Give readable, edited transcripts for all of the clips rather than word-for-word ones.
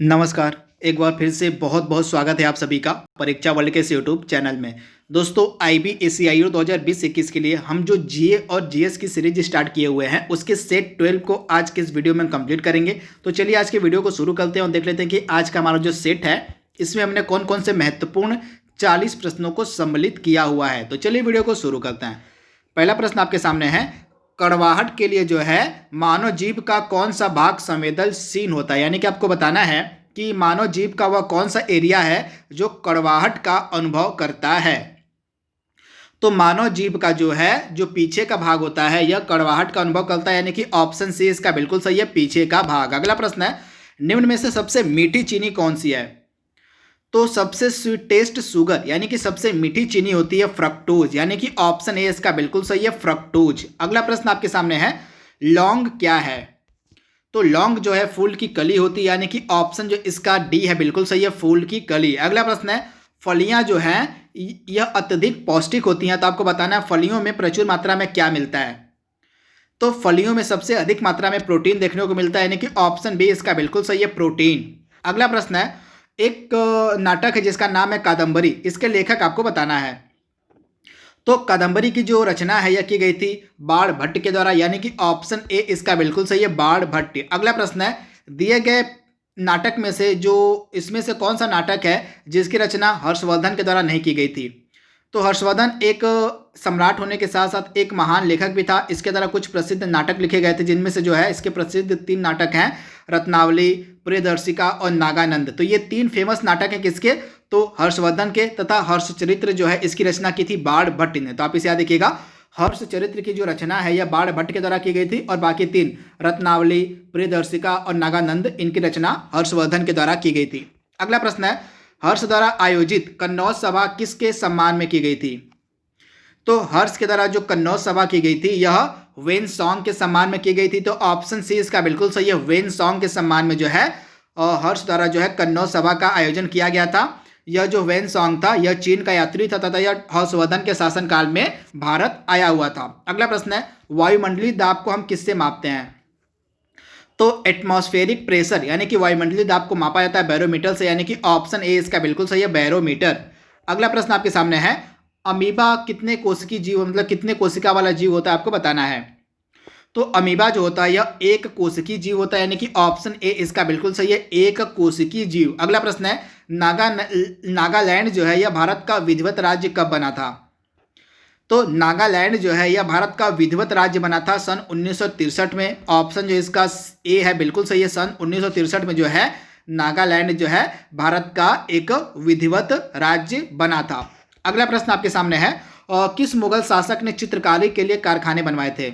नमस्कार। एक बार फिर से बहुत बहुत स्वागत है आप सभी का परीक्षा वर्ल्ड के इस यूट्यूब चैनल में। दोस्तों IBACIO 2020-21 के लिए हम जो जीए और जीएस की सीरीज स्टार्ट किए हुए हैं उसके सेट 12 को आज के इस वीडियो में कंप्लीट करेंगे। तो चलिए आज के वीडियो को शुरू करते हैं और देख लेते हैं कि आज का हमारा जो सेट है इसमें हमने कौन कौन से महत्वपूर्ण 40 प्रश्नों को सम्मिलित किया हुआ है। तो चलिए वीडियो को शुरू करते हैं। पहला प्रश्न आपके सामने है, कड़वाहट के लिए जो है मानव जीव का कौन सा भाग संवेदनशील होता है। यानी कि आपको बताना है कि मानव जीव का वह कौन सा एरिया है जो कड़वाहट का अनुभव करता है। तो मानव जीव का जो है जो पीछे का भाग होता है यह कड़वाहट का अनुभव करता है, यानी कि ऑप्शन सी इसका बिल्कुल सही है, पीछे का भाग। अगला प्रश्न है, निम्न में से सबसे मीठी चीनी कौन सी है। तो सबसे स्वीटेस्ट शुगर यानी कि सबसे मीठी चीनी होती है फ्रक्टोज, यानी कि ऑप्शन ए इसका बिल्कुल सही है, फ्रक्टोज। अगला प्रश्न आपके सामने है, लौंग क्या है। तो लौंग जो है फूल की कली होती है, यानी कि ऑप्शन जो इसका डी है बिल्कुल सही है, फूल की कली। अगला प्रश्न है, फलियां जो हैं यह अत्यधिक पौष्टिक होती हैं। तो आपको बताना है फलियों में प्रचुर मात्रा में क्या मिलता है। तो फलियों में सबसे अधिक मात्रा में प्रोटीन देखने को मिलता है, यानी कि ऑप्शन बी इसका बिल्कुल सही है, प्रोटीन। अगला प्रश्न है, एक नाटक है जिसका नाम है कादम्बरी, इसके लेखक आपको बताना है। तो कादम्बरी की जो रचना है यह की गई थी बाण भट्ट के द्वारा, यानी कि ऑप्शन ए इसका बिल्कुल सही है, बाण भट्ट। अगला प्रश्न है, दिए गए नाटक में से जो इसमें से कौन सा नाटक है जिसकी रचना हर्षवर्धन के द्वारा नहीं की गई थी। तो हर्षवर्धन एक सम्राट होने के साथ साथ एक महान लेखक भी था। इसके द्वारा कुछ प्रसिद्ध नाटक लिखे गए थे, जिनमें से जो है इसके प्रसिद्ध 3 नाटक हैं, रत्नावली, प्रियदर्शिका और नागानंद। तो ये 3 फेमस नाटक हैं किसके, तो हर्षवर्धन के, तथा हर्षचरित्र जो है इसकी रचना की थी बाण भट्ट ने। तो आप इसे याद रखिएगा, हर्षचरित्र की जो रचना है यह बाण भट्ट के द्वारा की गई थी और बाकी 3 रत्नावली, प्रियदर्शिका और नागानंद इनकी रचना हर्षवर्धन के द्वारा की गई थी। अगला प्रश्न है, हर्ष द्वारा आयोजित कन्नौज सभा किसके सम्मान में की गई थी। तो हर्ष के द्वारा जो कन्नौज सभा की गई थी यह वेन सॉन्ग के सम्मान में की गई थी। तो ऑप्शन सी इसका बिल्कुल सही है, वेन सॉन्ग के सम्मान में जो है हर्ष द्वारा जो है कन्नौज सभा का आयोजन किया गया था। यह जो वेन सॉन्ग था यह चीन का यात्री था तथा यह हर्षवर्धन के शासनकाल में भारत आया हुआ था। अगला प्रश्न है, वायुमंडलीय दाब को हम किससे मापते हैं। तो एटमॉस्फेरिक प्रेशर यानी कि वायुमंडलीय दाब को मापा जाता है बैरोमीटर से, यानी कि ऑप्शन ए इसका बिल्कुल सही है, बैरोमीटर। अगला प्रश्न आपके सामने है, अमीबा कितने कोशिकी जीव मतलब कितने कोशिका वाला जीव होता है, आपको बताना है। तो अमीबा जो होता है यह एक कोशिकी जीव होता है, यानी कि ऑप्शन ए इसका बिल्कुल सही है, एक कोशिकी जीव। अगला प्रश्न है, नागालैंड जो है यह भारत का विधिवत राज्य कब बना था। तो नागालैंड जो है यह भारत का विधिवत राज्य बना था सन 1963 में। ऑप्शन जो इसका ए है बिल्कुल सही है, सन 1963 में जो है नागालैंड जो है भारत का एक विधिवत राज्य बना था। अगला प्रश्न आपके सामने है, किस मुगल शासक ने चित्रकारी के लिए कारखाने बनवाए थे।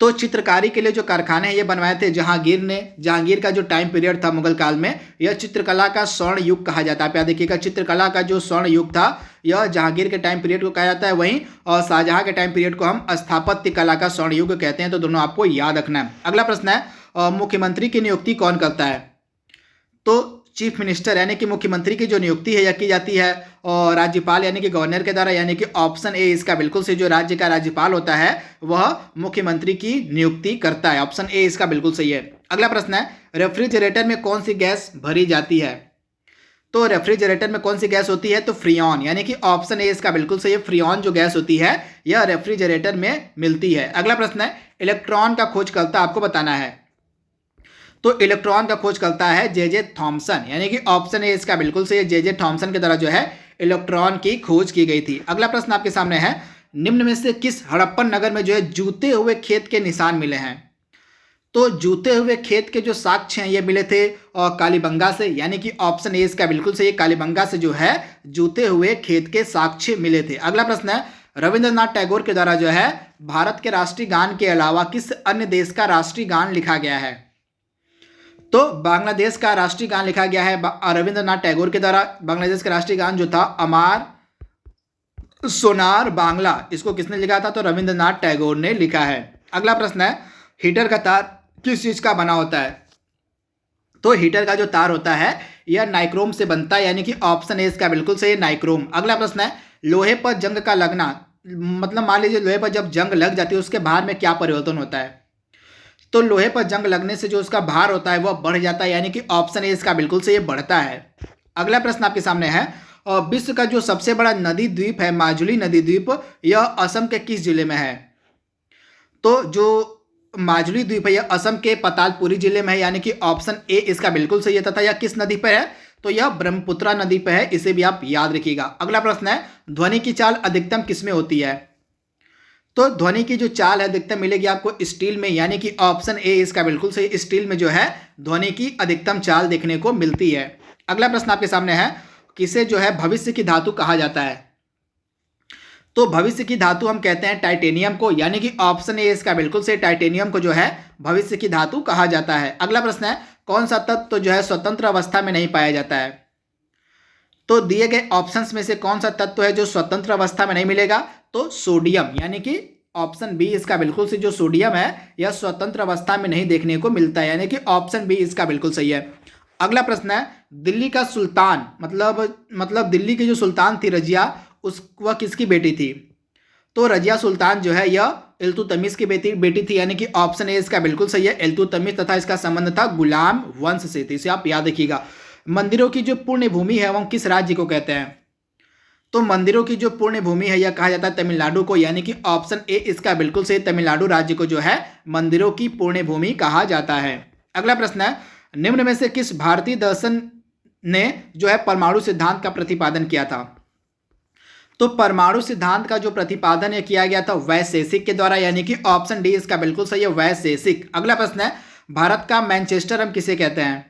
तो चित्रकारी के लिए जो कारखाने हैं ये बनवाए थे जहांगीर ने। जहांगीर का जो टाइम पीरियड था मुगल काल में यह चित्रकला का स्वर्ण युग कहा जाता है। आप याद देखिएगा, चित्रकला का जो स्वर्ण युग था यह जहांगीर के टाइम पीरियड को कहा जाता है, वहीं और शाहजहां के टाइम पीरियड को हम स्थापत्य कला का स्वर्ण युग कहते हैं। तो दोनों आपको याद रखना है। अगला प्रश्न है, मुख्यमंत्री की नियुक्ति कौन करता है। तो चीफ मिनिस्टर यानी कि मुख्यमंत्री की जो नियुक्ति है यह की जाती है और राज्यपाल यानी कि गवर्नर के द्वारा, यानी कि ऑप्शन ए इसका बिल्कुल से जो राज्य का राज्यपाल होता है वह मुख्यमंत्री की नियुक्ति करता है, ऑप्शन ए इसका बिल्कुल सही है। अगला प्रश्न है, रेफ्रिजरेटर में कौन सी गैस भरी जाती है। तो रेफ्रिजरेटर में कौन सी गैस होती है, तो फ्रियॉन, यानी कि ऑप्शन ए इसका बिल्कुल सही है, फ्रियॉन जो गैस होती है यह रेफ्रिजरेटर में मिलती है। अगला प्रश्न है, इलेक्ट्रॉन का खोजकर्ता आपको बताना है। तो इलेक्ट्रॉन का खोज करता है जे थॉमसन, यानी कि ऑप्शन ए इसका बिल्कुल सही है, जे थॉमसन के द्वारा जो है इलेक्ट्रॉन की खोज की गई थी। अगला प्रश्न आपके सामने है, निम्न में से किस हड़प्पन नगर में जो है जूते हुए खेत के निशान मिले हैं। तो जूते हुए खेत के जो साक्ष्य हैं ये मिले थे और कालीबंगा से, यानी कि ऑप्शन ए इसका बिल्कुल सही है, कालीबंगा से जो है जूते हुए खेत के साक्ष्य मिले थे। अगला प्रश्न है, रविंद्रनाथ टैगोर के द्वारा जो है भारत के राष्ट्रीय गान के अलावा किस अन्य देश का राष्ट्रीय गान लिखा गया है। तो बांग्लादेश का राष्ट्रीय गान लिखा गया है रविंद्रनाथ टैगोर के द्वारा। बांग्लादेश का राष्ट्रीय गान जो था अमार सोनार बांग्ला, इसको किसने लिखा था, तो रविंद्रनाथ टैगोर ने लिखा है। अगला प्रश्न है, हीटर का तार किस चीज का बना होता है। तो हीटर का जो तार होता है यह नाइक्रोम से बनता है, यानी कि ऑप्शन ए इसका बिल्कुल सही है, नाइक्रोम। अगला प्रश्न है, लोहे पर जंग का लगना मतलब मान लीजिए लोहे पर जब जंग लग जाती है उसके भार में क्या परिवर्तन होता है। तो लोहे पर जंग लगने से जो उसका भार होता है वह बढ़ जाता है, यानी कि ऑप्शन ए इसका बिल्कुल से ये बढ़ता है। अगला प्रश्न आपके सामने है, विश्व का जो सबसे बड़ा नदी द्वीप है माजुली नदी द्वीप, यह असम के किस जिले में है? तो जो माजुली द्वीप है यह असम के पतालपुरी जिले में है, यानी कि ऑप्शन ए इसका बिल्कुल सही है। तथा यह किस नदी पर है? तो यह ब्रह्मपुत्रा नदी पर है, इसे भी आप याद रखिएगा। अगला प्रश्न है, ध्वनि की चाल अधिकतम किसमें होती है? तो ध्वनि की जो चाल है अधिकतम मिलेगी आपको स्टील में, यानी कि ऑप्शन ए इसका बिल्कुल सही, स्टील में जो है ध्वनि की अधिकतम चाल देखने को मिलती है। अगला प्रश्न आपके सामने है, किसे जो है भविष्य की धातु कहा जाता है? तो भविष्य की धातु हम कहते हैं टाइटेनियम को, यानी कि ऑप्शन ए इसका बिल्कुल सही, टाइटेनियम को जो है भविष्य की धातु कहा जाता है। अगला प्रश्न है, कौन सा तत्व तो जो है स्वतंत्र अवस्था में नहीं पाया जाता है? तो दिए गए ऑप्शंस में से कौन सा तत्व है जो स्वतंत्र अवस्था में नहीं मिलेगा? तो सोडियम, यानी कि ऑप्शन बी इसका बिल्कुल सही, जो सोडियम है यह स्वतंत्र अवस्था में नहीं देखने को मिलता है, यानी कि ऑप्शन बी इसका बिल्कुल सही है। अगला प्रश्न है, दिल्ली का सुल्तान मतलब दिल्ली की जो सुल्तान थी रजिया, वह किसकी बेटी थी? तो रजिया सुल्तान जो है यह इल्तुतमिश की बेटी थी, यानी कि ऑप्शन ए इसका बिल्कुल सही है, इल्तुतमिश, तथा इसका संबंध था गुलाम वंश से, तो इसे आप याद रखिएगा। मंदिरों की जो पुण्य भूमि है वह किस राज्य को कहते हैं? तो मंदिरों की जो पुण्य भूमि है यह कहा जाता है तमिलनाडु को, यानी कि ऑप्शन ए इसका बिल्कुल सही, तमिलनाडु राज्य को जो है मंदिरों की पुण्य भूमि कहा जाता है। अगला प्रश्न है, निम्न में से किस भारतीय दर्शन ने जो है परमाणु सिद्धांत का प्रतिपादन किया था? तो परमाणु सिद्धांत का जो प्रतिपादन किया गया था वैशेषिक के द्वारा, यानी कि ऑप्शन डी इसका बिल्कुल सही है, वैशेषिक। अगला प्रश्न है, भारत का मैनचेस्टर हम किसे कहते हैं?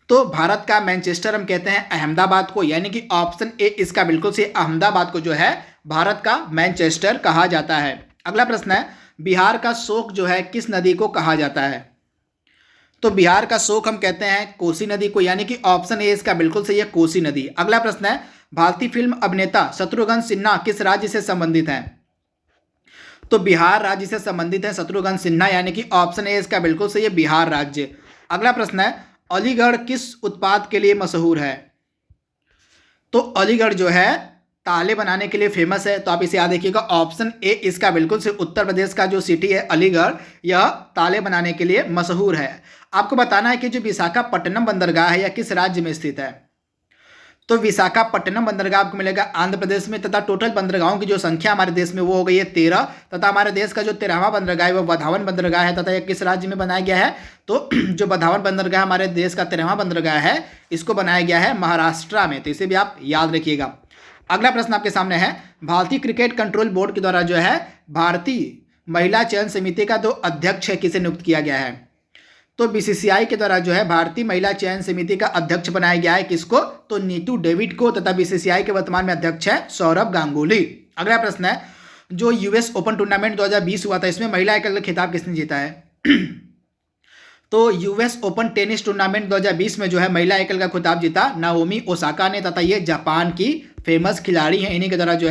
तो भारत का मैनचेस्टर हम कहते हैं अहमदाबाद को, यानी कि ऑप्शन ए इसका बिल्कुल सही, अहमदाबाद को जो है भारत का मैनचेस्टर कहा जाता है। अगला प्रश्न है, बिहार का शोक जो है किस नदी को कहा जाता है? तो बिहार का शोक हम कहते हैं कोसी नदी को, यानी कि ऑप्शन ए इसका बिल्कुल सही है, कोसी नदी। अगला प्रश्न है, भारतीय फिल्म अभिनेता शत्रुघ्न सिन्हा किस राज्य से संबंधित हैं? तो बिहार राज्य से संबंधित है शत्रुघ्न सिन्हा, यानी कि ऑप्शन ए इसका बिल्कुल सही है, बिहार राज्य। अगला प्रश्न है, अलीगढ़ किस उत्पाद के लिए मशहूर है? तो अलीगढ़ जो है ताले बनाने के लिए फेमस है, तो आप इसे याद रखिएगा, ऑप्शन ए इसका बिल्कुल से, उत्तर प्रदेश का जो सिटी है अलीगढ़ यह ताले बनाने के लिए मशहूर है। आपको बताना है कि जो विशाखापट्टनम बंदरगाह है यह किस राज्य में स्थित है? तो विशाखापट्टनम बंदरगाह आपको मिलेगा आंध्र प्रदेश में, तथा टोटल बंदरगाहों की जो संख्या हमारे देश में वो हो गई है 13, तथा हमारे देश का जो 13वां बंदरगाह है वो बधावन बंदरगाह है, तथा यह किस राज्य में बनाया गया है? तो जो बधावन बंदरगाह हमारे देश का 13वां बंदरगाह है इसको बनाया गया है महाराष्ट्र में, तो इसे भी आप याद रखिएगा। अगला प्रश्न आपके सामने है, भारतीय क्रिकेट कंट्रोल बोर्ड के द्वारा जो है भारतीय महिला चयन समिति का जो अध्यक्ष है किसे नियुक्त किया गया है? तो बीसीसीआई के द्वारा जो है भारतीय महिला चयन समिति का अध्यक्ष बनाया गया है किसको? तो नीतू डेविड को, तथा बीसीसीआई के वर्तमान में अध्यक्ष है सौरभ गांगुली। अगला प्रश्न है, जो यूएस ओपन टूर्नामेंट 2020 हुआ था इसमें महिला एकल का खिताब किसने जीता है? तो यूएस ओपन टेनिस टूर्नामेंट 2020 में जो है महिला एकल का खिताब जीता नाओमी ओसाका ने, तथा ये जापान की फेमस खिलाड़ी हैं, इन्हीं के द्वारा जो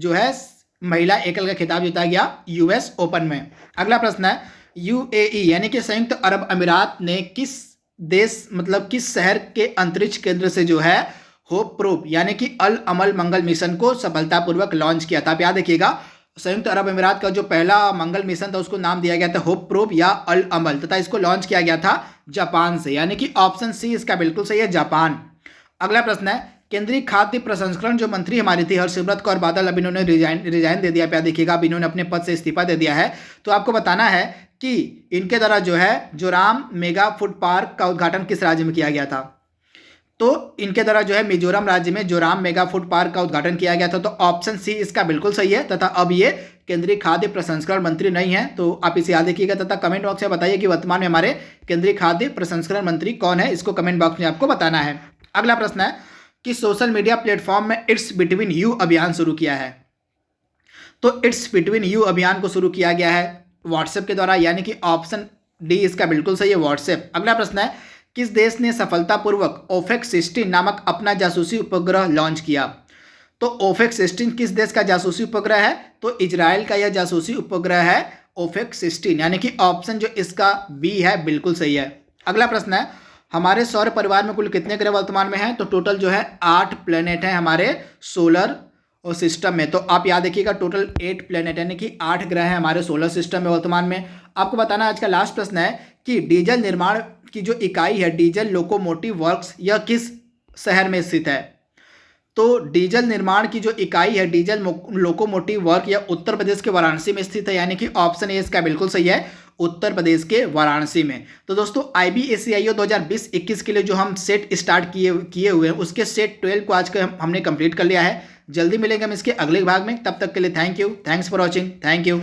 है महिला एकल का खिताब जीता गया यूएस ओपन में। अगला प्रश्न है, यूएई यानी कि संयुक्त अरब अमीरात ने किस किस शहर के अंतरिक्ष केंद्र से जो है होप प्रोब यानी कि अल अमल मंगल मिशन को सफलतापूर्वक लॉन्च किया था? आप याद रखिएगा, संयुक्त अरब अमीरात का जो पहला मंगल मिशन था उसको नाम दिया गया था होप प्रोब या अल अमल, तथा इसको लॉन्च किया गया था जापान से, यानी कि ऑप्शन सी इसका बिल्कुल सही है, जापान। अगला प्रश्न है, केंद्रीय खाद्य प्रसंस्करण जो मंत्री हमारी थी हरसिमरत कौर बादल, अब इन्होंने रिजाइन दे दिया। आप देखिएगा, अब इन्होंने अपने पद से इस्तीफा दे दिया है। तो आपको बताना है कि इनके द्वारा जो है जोराम मेगा फूड पार्क का उद्घाटन किस राज्य में किया गया था? तो इनके द्वारा जो है मिजोरम राज्य में जोराम मेगा फूड पार्क का उद्घाटन किया गया था, तो ऑप्शन सी इसका बिल्कुल सही है। तथा अब ये केंद्रीय खाद्य प्रसंस्करण मंत्री नहीं है, तो आप इसे याद रखिएगा, तथा कमेंट बॉक्स में बताइए कि वर्तमान में हमारे केंद्रीय खाद्य प्रसंस्करण मंत्री कौन है, इसको कमेंट बॉक्स में आपको बताना है। अगला प्रश्न है कि सोशल मीडिया प्लेटफॉर्म में इट्स बिटवीन यू अभियान शुरू किया है? तो इट्स बिटवीन यू अभियान को शुरू किया गया है व्हाट्सएप के द्वारा, यानी कि ऑप्शन डी इसका बिल्कुल सही है, व्हाट्सएप। अगला प्रश्न है, किस देश ने सफलतापूर्वक ओफेक्स 16 नामक अपना जासूसी उपग्रह लॉन्च किया? तो ओफेक्स 16 किस देश का जासूसी उपग्रह है? तो इजराइल का यह जासूसी उपग्रह है ओफेक्स 16, यानी कि ऑप्शन जो इसका बी है बिल्कुल सही है। अगला प्रश्न है, हमारे सौर परिवार में कुल कितने ग्रह वर्तमान में हैं? तो टोटल जो है 8 प्लेनेट हैं हमारे सोलर और सिस्टम में। तो आप याद रखिएगा, टोटल 8 प्लेनेट यानी कि 8 ग्रह हैं हमारे सोलर सिस्टम में वर्तमान में। आपको बताना आज का लास्ट प्रश्न है कि डीजल निर्माण की जो इकाई है डीजल लोकोमोटिव वर्क्स यह किस शहर में स्थित है? तो डीजल निर्माण की जो इकाई है डीजल लोकोमोटिव वर्क या उत्तर प्रदेश के वाराणसी में स्थित है, यानी कि ऑप्शन ए इसका बिल्कुल सही है, उत्तर प्रदेश के वाराणसी में। तो दोस्तों IBACIO 2020-21 के लिए जो हम सेट स्टार्ट किए हुए हैं उसके सेट 12 को आज का हमने कंप्लीट कर लिया है। जल्दी मिलेंगे हम इसके अगले भाग में, तब तक के लिए thank you, thanks for watching, thank you.